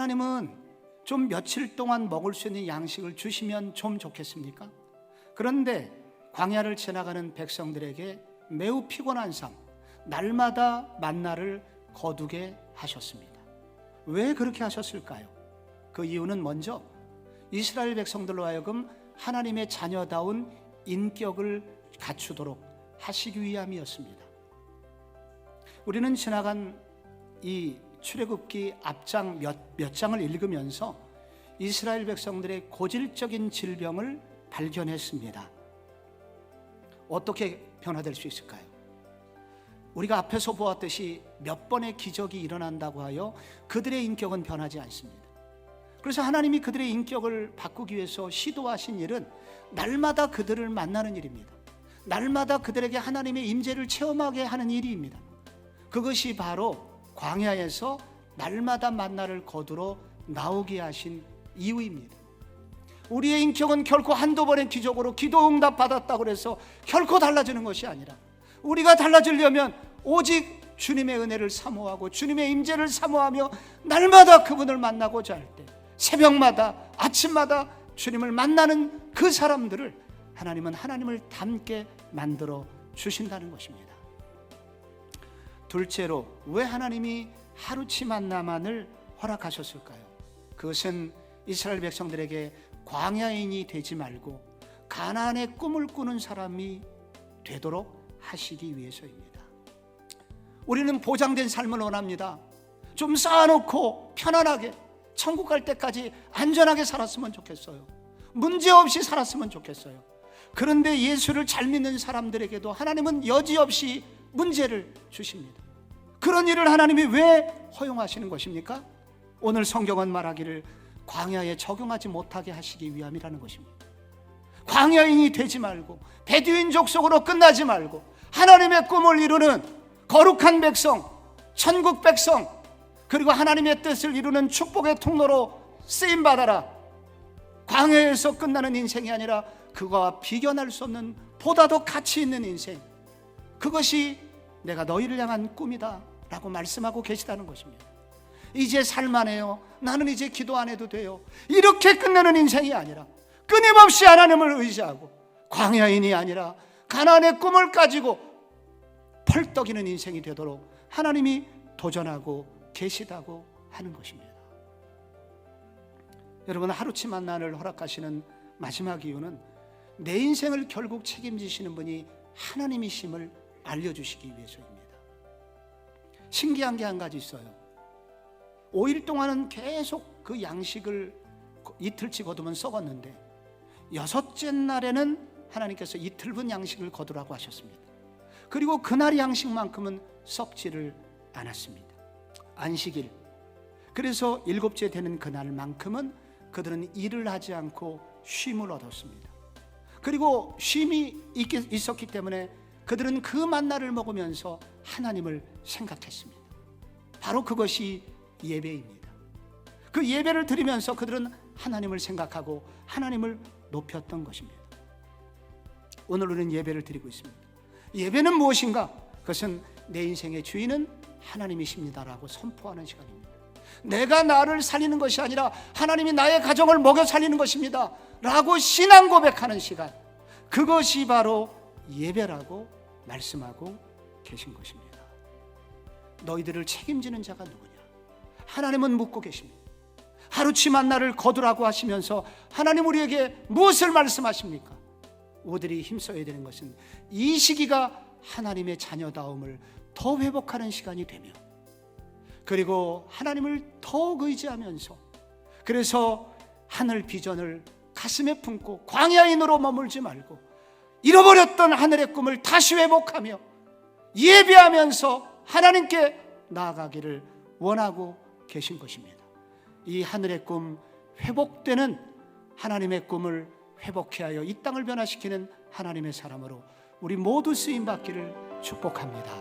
하나님은 좀 며칠 동안 먹을 수 있는 양식을 주시면 좀 좋겠습니까? 그런데 광야를 지나가는 백성들에게 매우 피곤한 삶, 날마다 만나를 거두게 하셨습니다. 왜 그렇게 하셨을까요? 그 이유는 먼저 이스라엘 백성들로 하여금 하나님의 자녀다운 인격을 갖추도록 하시기 위함이었습니다. 우리는 지나간 이 출애굽기 앞장 몇 장을 읽으면서 이스라엘 백성들의 고질적인 질병을 발견했습니다. 어떻게 변화될 수 있을까요? 우리가 앞에서 보았듯이 몇 번의 기적이 일어난다고 하여 그들의 인격은 변하지 않습니다. 그래서 하나님이 그들의 인격을 바꾸기 위해서 시도하신 일은 날마다 그들을 만나는 일입니다. 날마다 그들에게 하나님의 임재를 체험하게 하는 일입니다. 그것이 바로 광야에서 날마다 만나를 거두러 나오게 하신 이유입니다. 우리의 인격은 결코 한두 번의 기적으로 기도 응답 받았다고 해서 결코 달라지는 것이 아니라, 우리가 달라지려면 오직 주님의 은혜를 사모하고 주님의 임재를 사모하며 날마다 그분을 만나고자 할 때, 새벽마다 아침마다 주님을 만나는 그 사람들을 하나님은 하나님을 닮게 만들어 주신다는 것입니다. 둘째로, 왜 하나님이 하루치 만나만을 허락하셨을까요? 그것은 이스라엘 백성들에게 광야인이 되지 말고 가나안의 꿈을 꾸는 사람이 되도록 하시기 위해서입니다. 우리는 보장된 삶을 원합니다. 좀 쌓아놓고 편안하게 천국 갈 때까지 안전하게 살았으면 좋겠어요. 문제없이 살았으면 좋겠어요. 그런데 예수를 잘 믿는 사람들에게도 하나님은 여지없이 문제를 주십니다. 그런 일을 하나님이 왜 허용하시는 것입니까? 오늘 성경은 말하기를 광야에 적용하지 못하게 하시기 위함이라는 것입니다. 광야인이 되지 말고 베두인 족속으로 끝나지 말고 하나님의 꿈을 이루는 거룩한 백성, 천국 백성, 그리고 하나님의 뜻을 이루는 축복의 통로로 쓰임받아라. 광야에서 끝나는 인생이 아니라 그거와 비견할 수 없는 보다 더 가치 있는 인생, 그것이 내가 너희를 향한 꿈이다 라고 말씀하고 계시다는 것입니다. 이제 살만해요, 나는 이제 기도 안 해도 돼요, 이렇게 끝내는 인생이 아니라 끊임없이 하나님을 의지하고 광야인이 아니라 가나안의 꿈을 가지고 펄떡이는 인생이 되도록 하나님이 도전하고 계시다고 하는 것입니다. 여러분, 하루치 만나를 허락하시는 마지막 이유는 내 인생을 결국 책임지시는 분이 하나님이심을 알려주시기 위해서입니다. 신기한 게 한 가지 있어요. 5일 동안은 계속 그 양식을 이틀치 거두면 썩었는데 6째 날에는 하나님께서 이틀분 양식을 거두라고 하셨습니다. 그리고 그날 양식만큼은 썩지를 않았습니다. 안식일. 그래서 7째 되는 그날만큼은 그들은 일을 하지 않고 쉼을 얻었습니다. 그리고 쉼이 있었기 때문에 그들은 그 만나를 먹으면서 하나님을 생각했습니다. 바로 그것이 예배입니다. 그 예배를 드리면서 그들은 하나님을 생각하고 하나님을 높였던 것입니다. 오늘 우리는 예배를 드리고 있습니다. 예배는 무엇인가? 그것은 내 인생의 주인은 하나님이십니다라고 선포하는 시간입니다. 내가 나를 살리는 것이 아니라 하나님이 나의 가정을 먹여 살리는 것입니다 라고 신앙 고백하는 시간, 그것이 바로 예배라고 말씀하고 계신 것입니다. 너희들을 책임지는 자가 누구냐? 하나님은 묻고 계십니다. 하루치 만나를 거두라고 하시면서 하나님 우리에게 무엇을 말씀하십니까? 우리들이 힘써야 되는 것은 이 시기가 하나님의 자녀다움을 더 회복하는 시간이 되며, 그리고 하나님을 더욱 의지하면서, 그래서 하늘 비전을 가슴에 품고 광야인으로 머물지 말고 잃어버렸던 하늘의 꿈을 다시 회복하며 예배하면서 하나님께 나아가기를 원하고 계신 것입니다. 이 하늘의 꿈, 회복되는 하나님의 꿈을 회복해 하여 이 땅을 변화시키는 하나님의 사람으로 우리 모두 쓰임받기를 축복합니다.